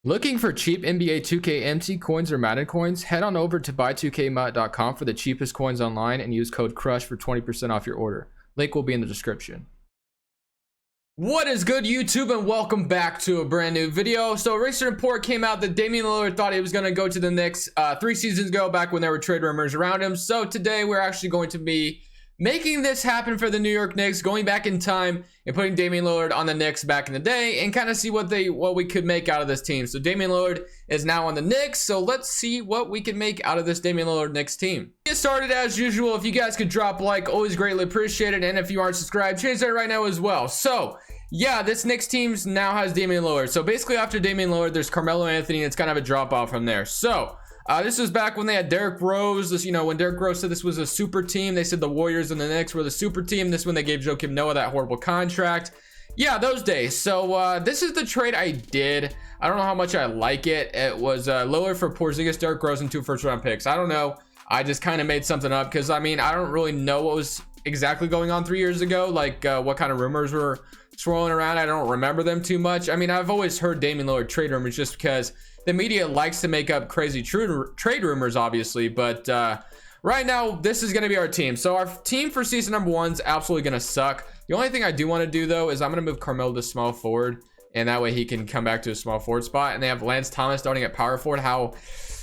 Looking for cheap NBA 2K MT coins or Madden coins? Head on over to buy2kmut.com for the cheapest coins online and use code CRUSH for 20% off your order. Link will be in the description. What is good, YouTube, and welcome back to a brand new video. So a recent report came out that Damian Lillard thought he was going to go to the Knicks 3 seasons ago, back when there were trade rumors around him. So today we're actually going to be making this happen for the New York Knicks, going back in time and putting Damian Lillard on the Knicks back in the day and kind of see what we could make out of this team. So Damian Lillard is now on the Knicks, so let's see what we can make out of this Damian Lillard Knicks team. Get started as usual. If you guys could drop a like, always greatly appreciated, and if you aren't subscribed, change that right now as well. So yeah, this Knicks team now has Damian Lillard. So basically after Damian Lillard, there's Carmelo Anthony, and it's kind of a drop off from there. So this was back when they had Derrick Rose. This, when Derrick Rose said this was a super team. They said the Warriors and the Knicks were the super team. This when they gave Joakim Noah that horrible contract. Yeah, those days. So this is the trade I did. I don't know how much I like it. It was Lillard for Porzingis, Derrick Rose, and 2 first-round picks. I don't know. I just kind of made something up because, I don't really know what was exactly going on 3 years ago. Like what kind of rumors were swirling around. I don't remember them too much. I've always heard Damian Lillard trade rumors just because the media likes to make up crazy trade rumors, obviously. But right now, this is going to be our team. So our team for season number 1 is absolutely going to suck. The only thing I do want to do, though, is I'm going to move Carmelo to small forward. And that way he can come back to a small forward spot. And they have Lance Thomas starting at power forward.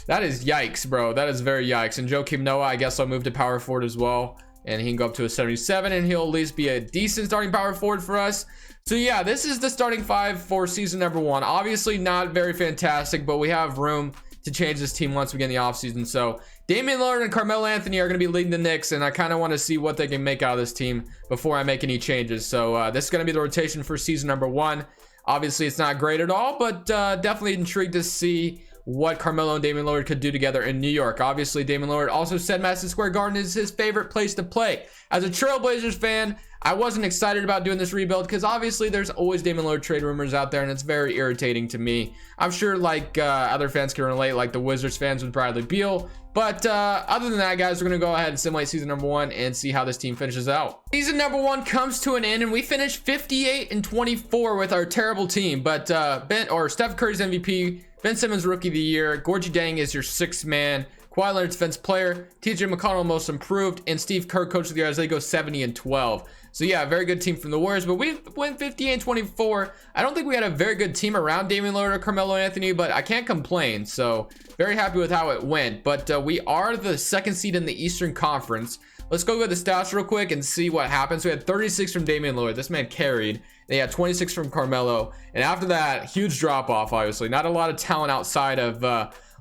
That is yikes, bro. That is very yikes. And Joakim Noah, I guess I'll move to power forward as well. And he can go up to a 77. And he'll at least be a decent starting power forward for us. So yeah, this is the starting 5 for season number 1. Obviously not very fantastic, but we have room to change this team once we get in the offseason. So Damian Lillard and Carmelo Anthony are going to be leading the Knicks, and I kind of want to see what they can make out of this team before I make any changes. So this is going to be the rotation for season number 1. Obviously, it's not great at all, but definitely intrigued to see what Carmelo and Damian Lillard could do together in New York. Obviously, Damian Lillard also said Madison Square Garden is his favorite place to play. As a Trailblazers fan, I wasn't excited about doing this rebuild because obviously there's always Damian Lillard trade rumors out there, and it's very irritating to me. I'm sure other fans can relate, like the Wizards fans with Bradley Beal. But other than that, guys, we're going to go ahead and simulate season number 1 and see how this team finishes out. Season number 1 comes to an end, and we finished 58-24 with our terrible team. But Steph Curry's MVP, Ben Simmons Rookie of the Year, Gorgie Dang is your 6th man, Kawhi Leonard Defense Player, TJ McConnell Most Improved, and Steve Kerr Coach of the Year as they go 70-12. So yeah, very good team from the Warriors, but we went 58-24. I don't think we had a very good team around Damian Lillard or Carmelo Anthony, but I can't complain. So very happy with how it went. But we are the 2nd seed in the Eastern Conference. Let's go with the stats real quick and see what happens. We had 36 from Damian Lillard. This man carried. They had 26 from Carmelo. And after that, huge drop off, obviously. Not a lot of talent outside of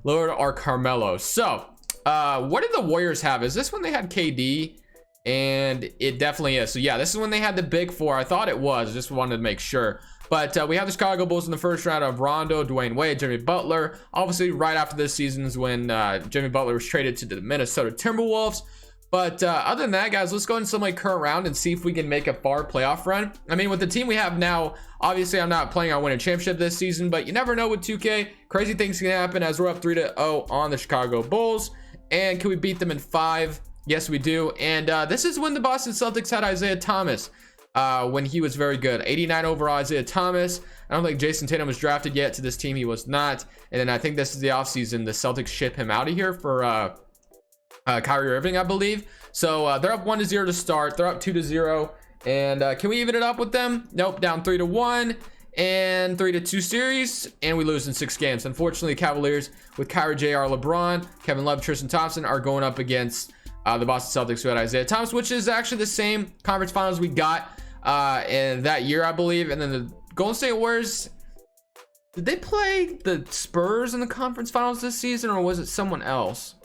Lillard or Carmelo. So what did the Warriors have? Is this when they had KD? And it definitely is. So yeah, this is when they had the big 4. I thought it was, just wanted to make sure. But we have the Chicago Bulls in the first round of Rondo, Dwayne Wade, Jimmy Butler. Obviously right after this season is when Jimmy Butler was traded to the Minnesota Timberwolves. But other than that, guys, let's go and simulate current round and see if we can make a far playoff run. With the team we have now, obviously I'm not planning on winning a championship this season, but you never know with 2K. Crazy things can happen as we're up 3-0 on the Chicago Bulls. And can we beat them in 5? Yes, we do. And this is when the Boston Celtics had Isaiah Thomas when he was very good. 89 overall Isaiah Thomas. I don't think Jason Tatum was drafted yet to this team. He was not. And then I think this is the offseason. The Celtics ship him out of here for Kyrie Irving, I believe. So they're up 1-0 to start. They're up 2-0. And can we even it up with them? Nope, down 3-1. And 3-2 series, and we lose in 6 games. Unfortunately, Cavaliers with Kyrie, JR, LeBron, Kevin Love, Tristan Thompson are going up against the Boston Celtics who had Isaiah Thomas, which is actually the same conference finals we got in that year, I believe. And then the Golden State Warriors, did they play the Spurs in the conference finals this season, or was it someone else?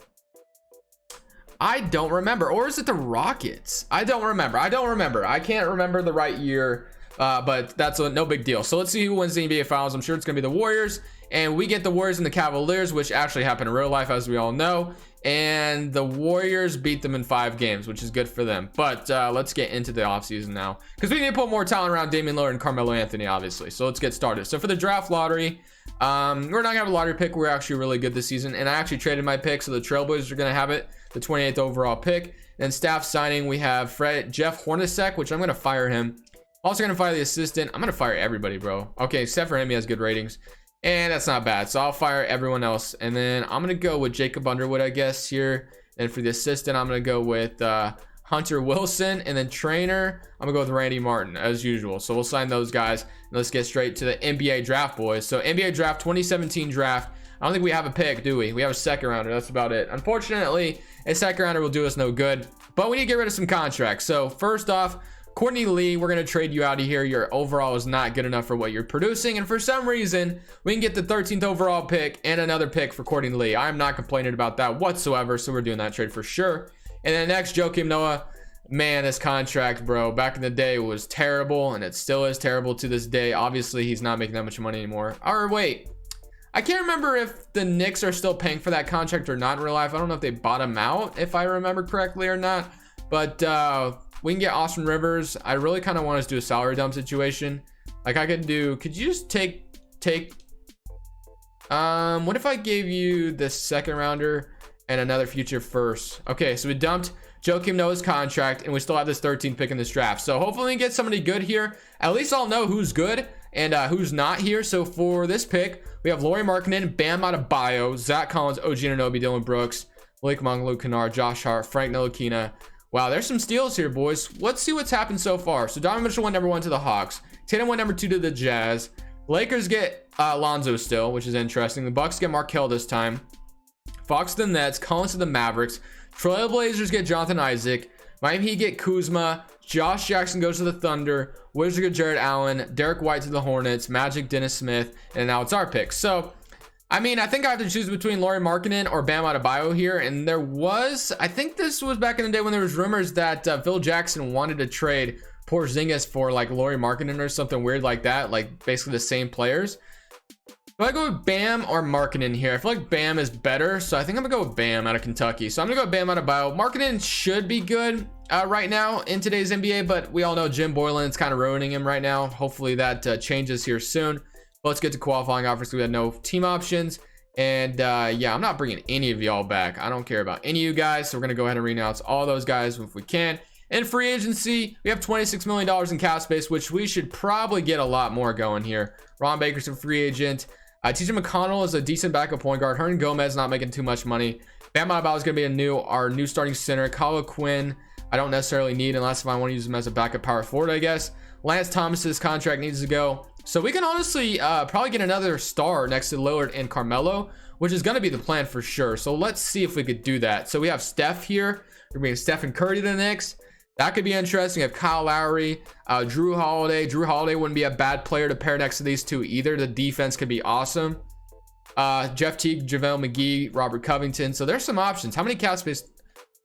I don't remember. Or is it the Rockets? I don't remember. I can't remember the right year. But that's no big deal. So let's see who wins the NBA Finals. I'm sure it's going to be the Warriors. And we get the Warriors and the Cavaliers, which actually happened in real life, as we all know. And the Warriors beat them in 5 games, which is good for them. But let's get into the offseason now, because we need to put more talent around Damian Lillard and Carmelo Anthony, obviously. So let's get started. So for the draft lottery, we're not going to have a lottery pick. We're actually really good this season. And I actually traded my pick, so the Trailblazers are going to have it, the 28th overall pick. And staff signing, we have Jeff Hornacek, which I'm going to fire him. Also going to fire the assistant. I'm going to fire everybody, bro. Okay, except for him, he has good ratings. And that's not bad. So I'll fire everyone else. And then I'm going to go with Jacob Underwood, I guess, here. And for the assistant, I'm going to go with Hunter Wilson. And then trainer, I'm going to go with Randy Martin, as usual. So we'll sign those guys. And let's get straight to the NBA draft, boys. So NBA draft, 2017 draft. I don't think we have a pick, do we? We have a second rounder. That's about it. Unfortunately, a second rounder will do us no good. But we need to get rid of some contracts. So first off, Courtney Lee, we're going to trade you out of here. Your overall is not good enough for what you're producing. And for some reason, we can get the 13th overall pick and another pick for Courtney Lee. I'm not complaining about that whatsoever. So we're doing that trade for sure. And then next, Joakim Noah. Man, this contract, bro, back in the day was terrible. And it still is terrible to this day. Obviously, he's not making that much money anymore. Or wait, I can't remember if the Knicks are still paying for that contract or not in real life. I don't know if they bought him out, if I remember correctly or not. But we can get Austin Rivers. I really kind of want us to do a salary dump situation. Like I could you just take what if I gave you the second rounder and another future first? Okay, so we dumped Joakim Noah's contract and we still have this 13th pick in this draft. So hopefully we can get somebody good here. At least I'll know who's good and who's not here. So for this pick, we have Lauri Markkanen, Bam Adebayo, Zach Collins, OG Anunoby, Dylan Brooks, Malik Monk, Luke Kennard, Josh Hart, Frank Ntilikina. Wow, there's some steals here, boys. Let's see what's happened so far. So Donovan Mitchell went number 1 to the Hawks. Tatum went number 2 to the Jazz. Lakers get Lonzo still, which is interesting. The Bucks get Markelle this time. Fox to the Nets. Collins to the Mavericks. Trailblazers get Jonathan Isaac. Miami Heat get Kuzma. Josh Jackson goes to the Thunder. Wizards get Jared Allen. Derek White to the Hornets. Magic, Dennis Smith. And now it's our pick. So, I mean, I think I have to choose between Lauri Markkanen or Bam Adebayo here. And there was, I think this was back in the day when there was rumors that Phil Jackson wanted to trade Porzingis for like Lauri Markkanen or something weird like that. Like basically the same players. Do I go with Bam or Markkanen here? I feel like Bam is better. So I think I'm going to go with Bam out of Kentucky. So I'm going to go with Bam Adebayo. Markkanen should be good right now in today's NBA. But we all know Jim Boylan's kind of ruining him right now. Hopefully that changes here soon. Let's get to qualifying offers. We had no team options. And yeah, I'm not bringing any of y'all back. I don't care about any of you guys. So we're going to go ahead and renounce all those guys if we can. In free agency, we have $26 million in cap space, which we should probably get a lot more going here. Ron Baker's a free agent. TJ McConnell is a decent backup point guard. Hernan Gomez not making too much money. Bam Adebayo is going to be our new starting center. Kyle Quinn, I don't necessarily need unless if I want to use him as a backup power forward, I guess. Lance Thomas's contract needs to go. So we can honestly probably get another star next to Lillard and Carmelo, which is going to be the plan for sure. So let's see if we could do that. So we have Steph here. We're bringing Stephen Curry to the Knicks. That could be interesting. We have Kyle Lowry, Drew Holiday. Drew Holiday wouldn't be a bad player to pair next to these two either. The defense could be awesome. Jeff Teague, JaVale McGee, Robert Covington. So there's some options. How many cap space?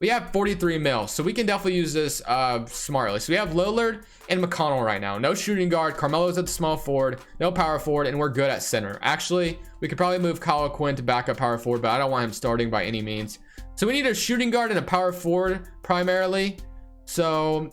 We have 43 mil. So we can definitely use this smartly. So we have Lillard and McConnell right now. No shooting guard. Carmelo's at the small forward. No power forward. And we're good at center. Actually, we could probably move Kyle Quinn to backup power forward, but I don't want him starting by any means. So we need a shooting guard and a power forward primarily. So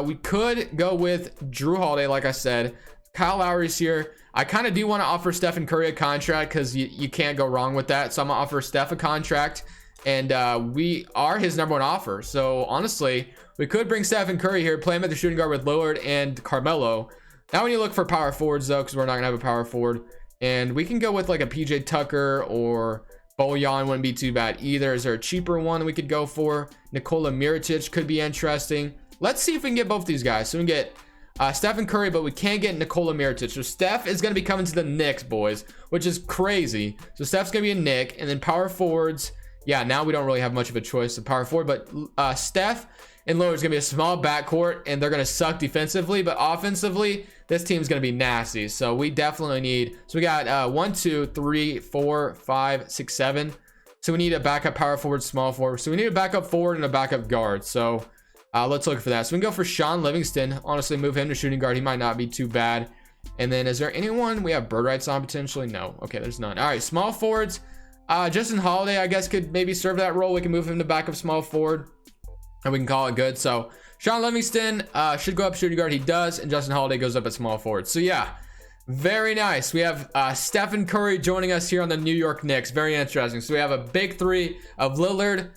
we could go with Drew Holiday, like I said. Kyle Lowry's here. I kind of do want to offer Stephen Curry a contract because you can't go wrong with that. So I'm going to offer Steph a contract. And we are his number 1 offer. So honestly, we could bring Stephen Curry here, play him at the shooting guard with Lillard and Carmelo. Now when you look for power forwards, though, because we're not going to have a power forward. And we can go with like a PJ Tucker or Bojan wouldn't be too bad either. Is there a cheaper one we could go for? Nikola Mirotic could be interesting. Let's see if we can get both these guys. So we can get Stephen Curry, but we can't get Nikola Mirotic. So Steph is going to be coming to the Knicks, boys, which is crazy. So Steph's going to be a Knick. And then power forwards. Yeah, now we don't really have much of a choice of power forward. But Steph and Lillard is going to be a small backcourt. And they're going to suck defensively. But offensively, this team's going to be nasty. So we definitely need. So we got 1, 2, 3, 4, 5, 6, 7. So we need a backup power forward, small forward. So we need a backup forward and a backup guard. So let's look for that. So we can go for Shaun Livingston. Honestly, move him to shooting guard. He might not be too bad. And then is there anyone we have bird rights on potentially? No. Okay, there's none. All right, small forwards. Justin Holiday, I guess, could maybe serve that role. We can move him to backup small forward. And we can call it good. So Shaun Livingston should go up shooting guard. He does. And Justin Holiday goes up at small forward. So yeah, very nice. We have Stephen Curry joining us here on the New York Knicks. Very interesting. So we have a big three of Lillard,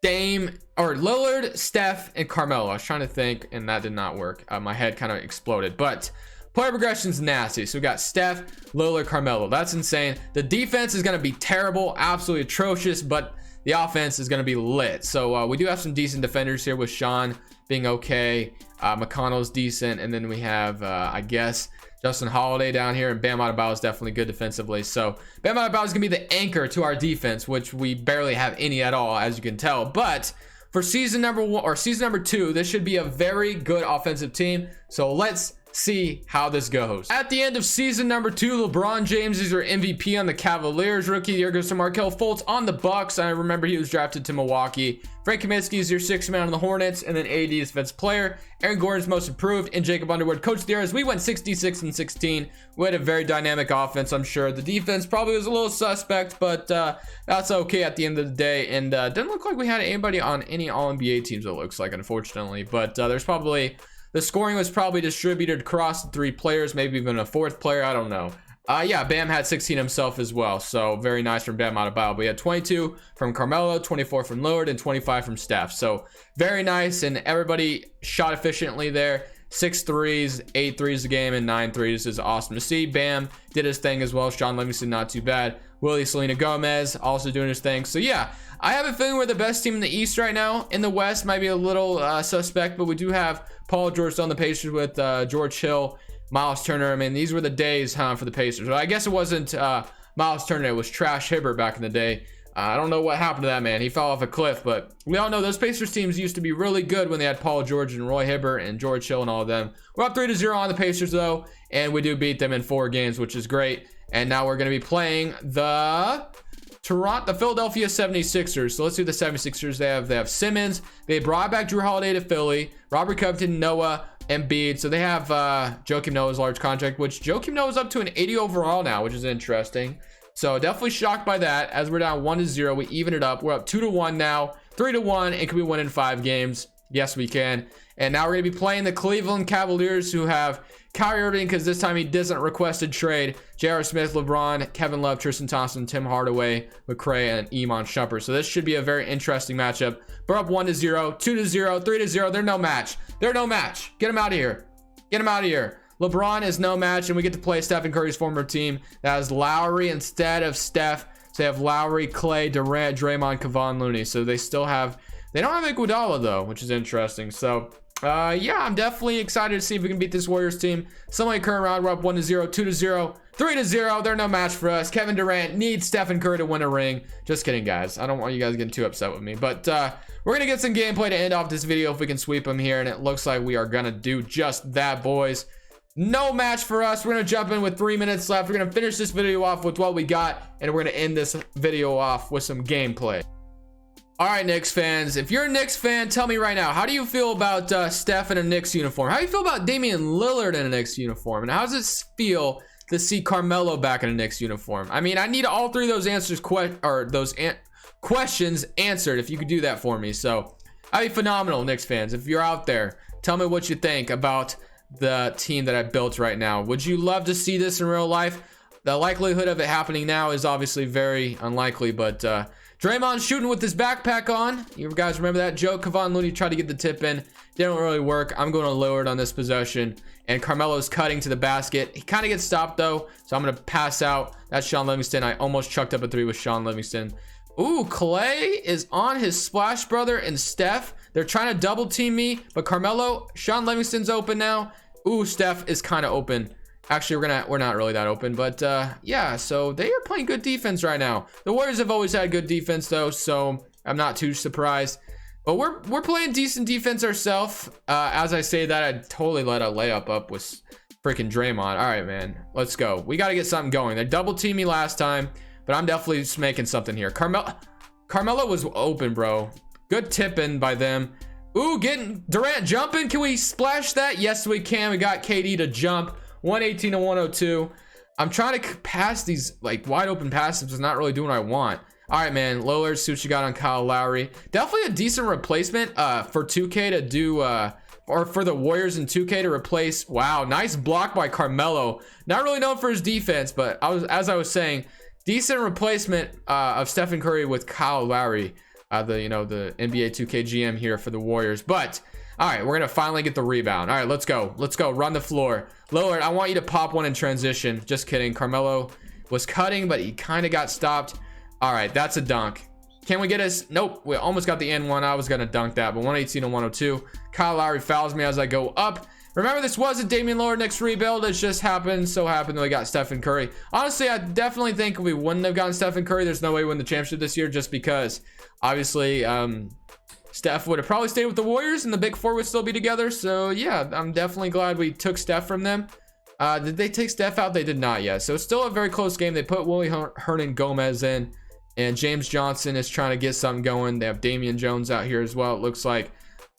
Lillard, Steph, and Carmelo. I was trying to think, and that did not work. My head kind of exploded. But Player progression's nasty. So we got Steph, Lillard, Carmelo. That's insane. The defense is going to be terrible, absolutely atrocious, but the offense is going to be lit. So we do have some decent defenders here with Shaun being okay. McConnell's decent. And then we have, I guess, Justin Holiday down here, and Bam Adebayo is definitely good defensively. So Bam Adebayo is going to be the anchor to our defense, which we barely have any at all, as you can tell. But for season number 1 or season number 2, this should be a very good offensive team. So let's see how this goes. At the end of season number 2, LeBron James is your MVP on the Cavaliers. Rookie of the year goes to Markelle Fultz on the Bucks. I remember he was drafted to Milwaukee. Frank Kaminsky is your 6th man on the Hornets, and then AD is defensive player. Aaron Gordon's most improved, and Jacob Underwood coach of the year. As we went 66 and 16, we had a very dynamic offense. I'm sure the defense probably was a little suspect, but that's okay at the end of the day. And didn't look like we had anybody on any All-NBA teams, it looks like, unfortunately. But there's probably the scoring was probably distributed across the 3 players, maybe even a 4th player. I don't know. Yeah, Bam had 16 himself as well. So very nice from Bam Adebayo. We had 22 from Carmelo, 24 from Lillard, and 25 from Steph. So very nice. And everybody shot efficiently there. 6 threes, 8 threes a game, and 9 threes is awesome to see. Bam did his thing as well. Shaun Livingston, not too bad. Willie Selena Gomez also doing his thing. So yeah, I have a feeling we're the best team in the East right now. In the West, might be a little suspect, but we do have Paul George on the Pacers with George Hill, Miles Turner. I mean, these were the days, for the Pacers. Well, I guess it wasn't Miles Turner. It was Trash Hibbert back in the day. I don't know what happened to that man. He fell off a cliff, but we all know those Pacers teams used to be really good when they had Paul George and Roy Hibbert and George Hill and all of them. We're up 3-0 on the Pacers, though, and we do beat them in 4 games, which is great. And now we're going to be playing the Philadelphia 76ers. So let's see the 76ers. They have Simmons. They brought back Drew Holiday to Philly. Robert Covington, Noah, Embiid. So they have Joakim Noah's large contract, which Joakim Noah's up to an 80 overall now, which is interesting. So definitely shocked by that. As we're down 1-0, we even it up. We're up 2-1 now, 3-1, and can we win in 5 games? Yes, we can. And now we're going to be playing the Cleveland Cavaliers, who have Kyrie Irving, because this time he doesn't request a trade. J.R. Smith, LeBron, Kevin Love, Tristan Thompson, Tim Hardaway, McRae, and Iman Shumpert. So this should be a very interesting matchup. We're up 1-0, 2-0, 3-0. They're no match. They're no match. Get them out of here. Get them out of here. LeBron is no match, and we get to play Stephen Curry's former team. That has Lowry instead of Steph. So they have Lowry, Clay, Durant, Draymond, Kevon Looney. So they still have, they don't have Iguodala though, which is interesting. So yeah, I'm definitely excited to see if we can beat this Warriors team. Somebody current round, we're up 1-0, 2-0, 3-0. They're no match for us. Kevin Durant needs Stephen Curry to win a ring. Just kidding, guys. I don't want you guys getting too upset with me. But we're going to get some gameplay to end off this video if we can sweep them here. And it looks like we are going to do just that, boys. No match for us. We're going to jump in with 3 minutes left. We're going to finish this video off with what we got. And we're going to end this video off with some gameplay. All right, Knicks fans, if you're a Knicks fan, tell me right now, how do you feel about Steph in a Knicks uniform? How do you feel about Damian Lillard in a Knicks uniform? And how does it feel to see Carmelo back in a Knicks uniform? I mean, I need all 3 of those answers, questions answered, if you could do that for me. So that'd be phenomenal, Knicks fans. If you're out there, tell me what you think about the team that I built right now. Would you love to see this in real life? The likelihood of it happening now is obviously very unlikely, but Draymond shooting with his backpack on. You guys remember that joke? Kevon Looney tried to get the tip in. Didn't really work. I'm going to Lillard on this possession. And Carmelo's cutting to the basket. He kind of gets stopped, though. So I'm going to pass out. That's Shaun Livingston. I almost chucked up a 3 with Shaun Livingston. Ooh, Clay is on his splash brother and Steph. They're trying to double team me. But Carmelo, Shaun Livingston's open now. Ooh, Steph is kind of open. Actually, we're not really that open, but yeah, so they are playing good defense right now. The Warriors have always had good defense though, so I'm not too surprised. But we're playing decent defense ourselves. As I say that, I totally let a layup up with freaking Draymond. All right, man, let's go. We got to get something going. They double teamed me last time, but I'm definitely just making something here. Carmelo was open, bro. Good tipping by them. Ooh, getting Durant jumping. Can we splash that? Yes, we can. We got KD to jump. 118 to 102. I'm trying to pass these like wide open passes. It's not really doing what I want. All right, man. Lillard, see what you got on Kyle Lowry. Definitely a decent replacement for 2K to do, or for the Warriors in 2K to replace. Wow, nice block by Carmelo. Not really known for his defense, but as I was saying, decent replacement of Stephen Curry with Kyle Lowry. The NBA 2K GM here for the Warriors. But All right, we're gonna finally get the rebound. All right, let's go. Let's go. Run the floor. Lillard, I want you to pop one in transition. Just kidding. Carmelo was cutting, but he kind of got stopped. All right, that's a dunk. Can we get us? Nope. We almost got the N1. I was gonna dunk that, but 118 to 102. Kyle Lowry fouls me as I go up. Remember, this was a Damian Lillard Knicks rebuild. It just happened, so happened that we got Stephen Curry. Honestly, I definitely think if we wouldn't have gotten Stephen Curry, there's no way we win the championship this year, just because obviously Steph would have probably stayed with the Warriors and the big four would still be together. So yeah, I'm definitely glad we took Steph from them. Did they take Steph out? They did not yet. So it's still a very close game. They put Willie Hernan-Gomez in, and James Johnson is trying to get something going. They have Damian Jones out here as well, it looks like.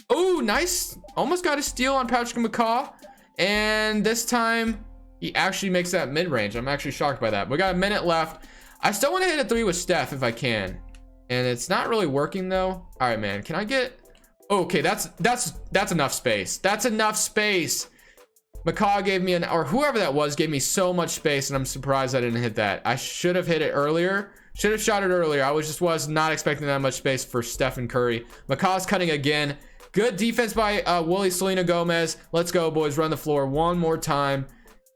Oh, nice. Almost got a steal on Patrick McCaw. And this time he actually makes that mid-range. I'm actually shocked by that. We got a minute left. I still want to hit a three with Steph if I can. And it's not really working though. All right, man. Can I get... Okay, that's enough space. That's enough space. McCaw gave me or whoever that was gave me so much space, and I'm surprised I didn't hit that. I should have hit it earlier. Should have shot it earlier. I was not expecting that much space for Stephen Curry. McCaw's cutting again. Good defense by Willie Selena-Gomez. Let's go, boys. Run the floor one more time.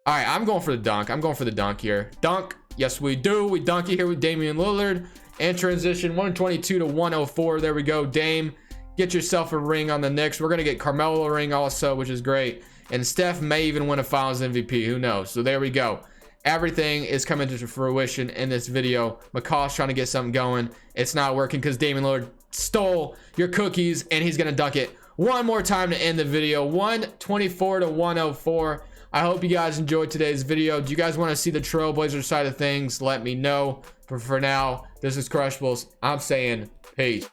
All right, I'm going for the dunk. I'm going for the dunk here. Dunk. Yes, we do. We dunk it here with Damian Lillard. And transition 122 to 104. There we go. Dame, get yourself a ring on the Knicks. We're going to get Carmelo a ring also, which is great. And Steph may even win a finals MVP. Who knows? So there we go. Everything is coming to fruition in this video. McCaw's trying to get something going. It's not working because Damian Lillard stole your cookies, and he's going to dunk it one more time to end the video. 124 to 104. I hope you guys enjoyed today's video. Do you guys want to see the Trailblazer side of things? Let me know. But for now, this is Crushables. I'm saying peace.